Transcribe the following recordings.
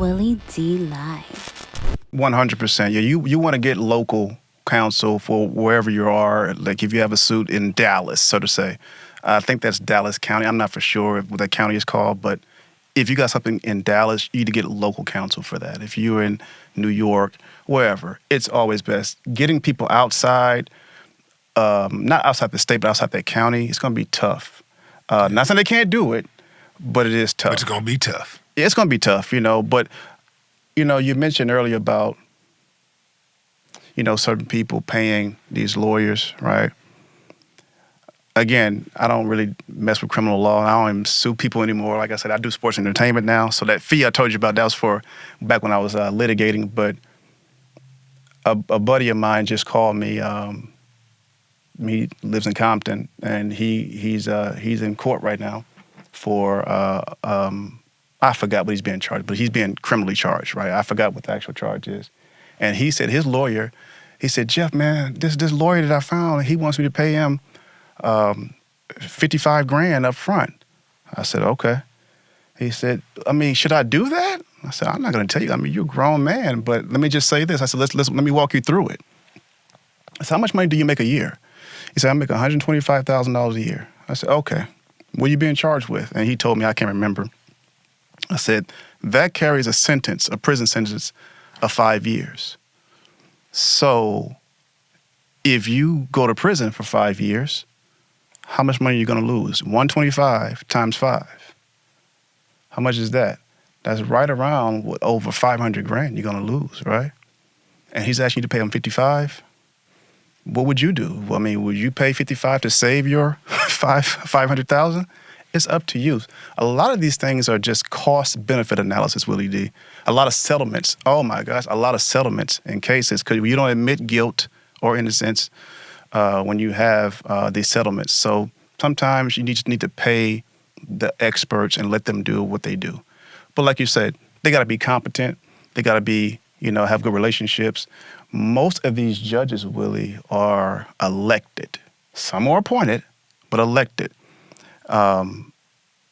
Willie D Live. 100%. Yeah, you want to get local counsel for wherever you are. Like if you have a suit in Dallas, so to say. I think that's Dallas County. I'm not for sure what that county is called, but if you got something in Dallas, you need to get local counsel for that. If you're in New York, wherever, it's always best. Getting people outside, not outside the state, but outside that county, it's going to be tough. Not saying they can't do it, but it is tough. But it's going to be tough. Yeah, it's going to be tough, but, you mentioned earlier about, certain people paying these lawyers, right? Again, I don't really mess with criminal law. I don't even sue people anymore. Like I said, I do sports entertainment now. So that fee I told you about, that was for back when I was litigating. But a buddy of mine just called me. He lives in Compton, and he's in court right now for I forgot what he's being charged, but he's being criminally charged, right? I forgot what the actual charge is. And he said his lawyer, he said, Geoff, man, this lawyer that I found, he wants me to pay him $55,000 up front. I said, okay. He said, should I do that? I said, I'm not going to tell you. You're a grown man, but let me just say this. I said, let me walk you through it. I said, how much money do you make a year? He said, I make $125,000 a year. I said, okay. What are you being charged with? And he told me, I can't remember. I said, that carries a prison sentence of 5 years. So if you go to prison for 5 years, how much money are you going to lose? 125 times 5. How much is that? That's right around over $500,000 you're going to lose, right? And he's asking you to pay him 55. What would you do? Would you pay 55 to save your 500,000? It's up to you. A lot of these things are just cost-benefit analysis, Willie D. A lot of settlements. Oh my gosh, a lot of settlements in cases because you don't admit guilt or innocence when you have these settlements. So sometimes you just need to pay the experts and let them do what they do. But like you said, they got to be competent. They got to be, have good relationships. Most of these judges, Willie, are elected. Some are appointed, but elected.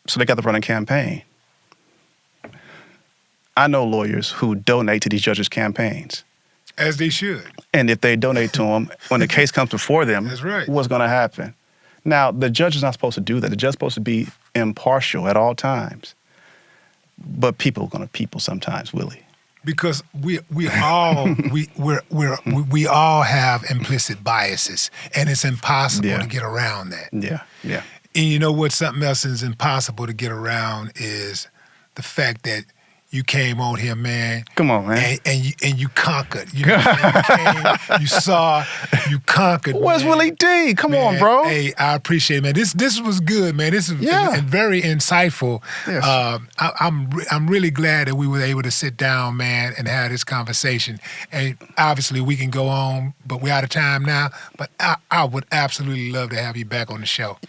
So they got to run a campaign. I know lawyers who donate to these judges' campaigns. As they should. And if they donate to them, when the case comes before them, that's right. What's going to happen? Now, the judge is not supposed to do that. The judge is supposed to be impartial at all times. But people are going to people sometimes, Willie. Because we all we all have implicit biases, and it's impossible to get around that. Yeah. And you know what? Something else is impossible to get around is the fact that you came on here, man. Come on, man. And you conquered. You know what I'm saying? You saw, you conquered. Where's Willie D? Come on, bro. Hey, I appreciate it, man. This was good, man. This is very insightful. Yes. I'm really glad that we were able to sit down, man, and have this conversation. And obviously we can go on, but we're out of time now. But I would absolutely love to have you back on the show.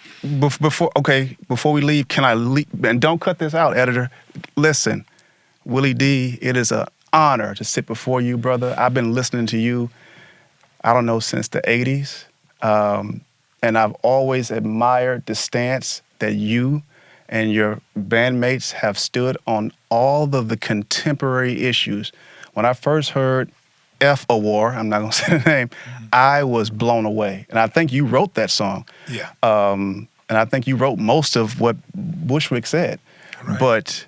Before we leave, can I leave? And don't cut this out, editor. Listen. Willie D, it is an honor to sit before you, brother. I've been listening to you, I don't know, since the 80s. And I've always admired the stance that you and your bandmates have stood on all of the contemporary issues. When I first heard F a War, I'm not going to say the name, I was blown away. And I think you wrote that song. Yeah. And I think you wrote most of what Bushwick said. Right. But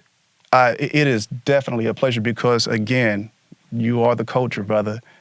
it is definitely a pleasure because, again, you are the culture, brother,